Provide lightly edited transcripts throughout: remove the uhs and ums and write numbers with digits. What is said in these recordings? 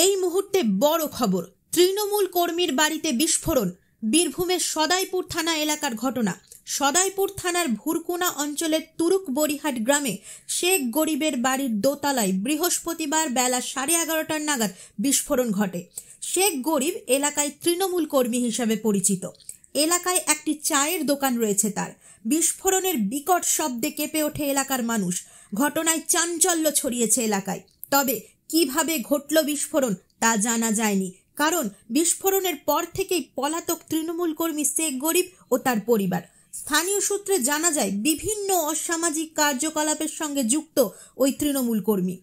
এই মুহূর্তে বড় খবর, তৃণমূল কর্মীর বাড়িতে বিস্ফোরণ। বীরভূমের সদাইপুর থানা এলাকার ঘটনা। সদাইপুর থানার ভুরকুনা অঞ্চলের তুরুক বড়িহাট গ্রামে শেখ গরিবের বাড়ির দোতলায় বৃহস্পতিবার বেলা 11:30টার নাগাদ বিস্ফোরণ ঘটে। শেখ গরিব এলাকায় তৃণমূল কর্মী হিসেবে পরিচিত। এলাকায় একটি চায়ের দোকান রয়েছে তার। বিস্ফোরণের বিকট শব্দে কেঁপে ওঠে এলাকার মানুষ। ঘটনায় চাঞ্চল্য ছড়িয়েছে এলাকায়। তবে কিভাবে ঘটল বিস্ফোরণ তা জানা যায়নি, কারণ বিস্ফোরণের পর থেকেই পলাতক তৃণমূল কর্মী শেখ গরিব ও তার পরিবার। স্থানীয় সূত্রে জানা যায় বিভিন্ন অসামাজিক কার্যকলাপের সঙ্গে যুক্ত ওই তৃণমূল কর্মী।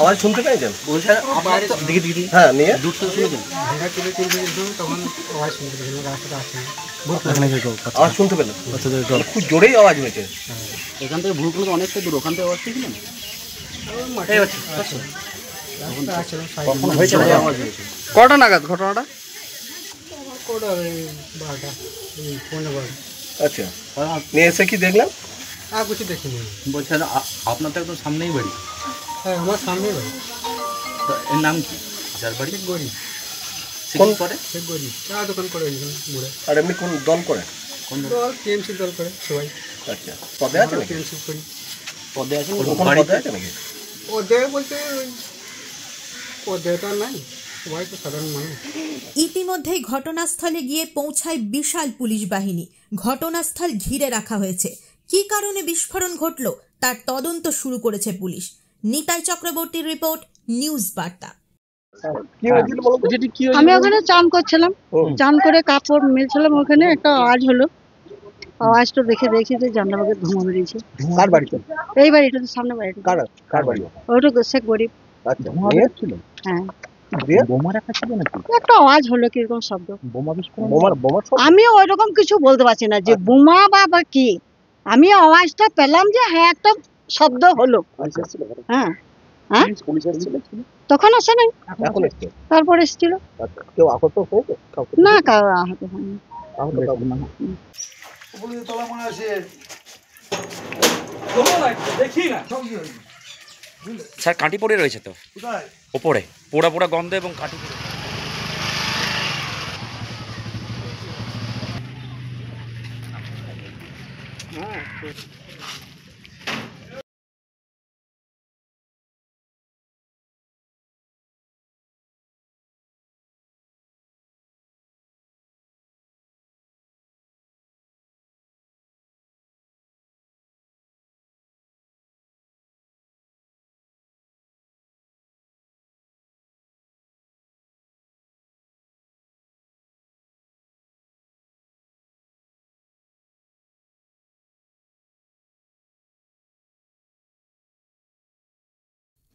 আওয়াজ শুনতে পেয়েছেন? বলছেন আবার দিকে দিকে হ্যাঁ নিয়ে দূর থেকে শুনেছেন? তখন আওয়াজ শুনতে পেলেন, রাস্তাটা আসছে আওয়াজ শুনতে পেলেন? খুব জোরেই আওয়াজ হয়েছে। এখান থেকে ভুলগুলো অনেকটা দূর, ওখান থেকে আওয়াজ শুনছিলেন? মাঠে হচ্ছে কটা নাগাদ ঘটনাটা? আচ্ছা, নিয়ে এসে কি দেখলাম? আর কিছু দেখিনি। বলছেন আপনার তো একদম সামনেই বাড়ি? হ্যাঁ, আমার সামনেই বাড়ি। এর নাম কি? যার বাড়ি? গরিব। কোন করে? গরিব চা দোকান করে মোড়ে। আর এমনি কোন দল করে? কোন দল? টিএমসি দল করে সবাই। আচ্ছা, পদে আছে নাকি? টিএমসি করি। পদে আছে? পদে আছে নাকি? পদে বলতে পদে তো নাই, সবাই তো সাধারণ মানুষ। ইতিমধ্যেই ঘটনাস্থলে গিয়ে পৌঁছায় বিশাল পুলিশ বাহিনী। ঘটনাস্থল ঘিরে রাখা হয়েছে। কি কারণে বিস্ফোরণ ঘটল তার তদন্ত শুরু করেছে পুলিশ। নিতাই চক্রবর্তীর রিপোর্ট, নিউজ বার্তা। আমি ওখানে চান করছিলাম, চান করে কাপড় মেলছিলাম, ওখানে একটা আওয়াজ হলো। আওয়াজটা দেখি যে জানলা ভাগে ধোঁয়া বেরিয়েছে। কার বাড়িতে? এই বাড়িটা তো সামনে বাড়িটা। কার বাড়ি? ওটা শেখ গরিব। আচ্ছা, ধোঁয়া ছিল? হ্যাঁ। বোমা রাখা ছিল নাকি? একটা আওয়াজ হলো, কিরকম শব্দ। বোমা বিস্ফোরণ? আমি ওই রকম কিছু বলতে পারছি না যে বোমা বা কি। আমি আওয়াজটা পেলাম যে হ্যাঁ একটা শব্দ হলো। হ্যাঁ হ্যাঁ, তখন আসে নাই, তারপর এসেছিল। কেউ আহত হয়েছে? না, কারো আহত হয়নি। স্যার কাঁটি পড়ে রয়েছে তো ওপরে, পোড়া পোড়া গন্ধ এবং কাঁটি পড়ে।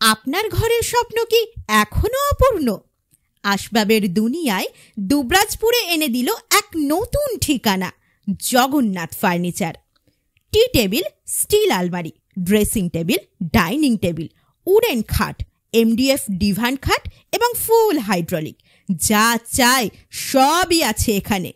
আপনার ঘরের স্বপ্ন কি এখনো অপূর্ণ? আসবাবের দুনিয়ায় দুবরাজপুরে এনে দিল এক নতুন ঠিকানা, জগন্নাথ ফার্নিচার। টি টেবিল, স্টিল আলমারি, dressing table, dining table, wooden খাট, এমডিএফ ডিভান খাট এবং ফুল হাইড্রোলিক, যা চাই সবই আছে এখানে।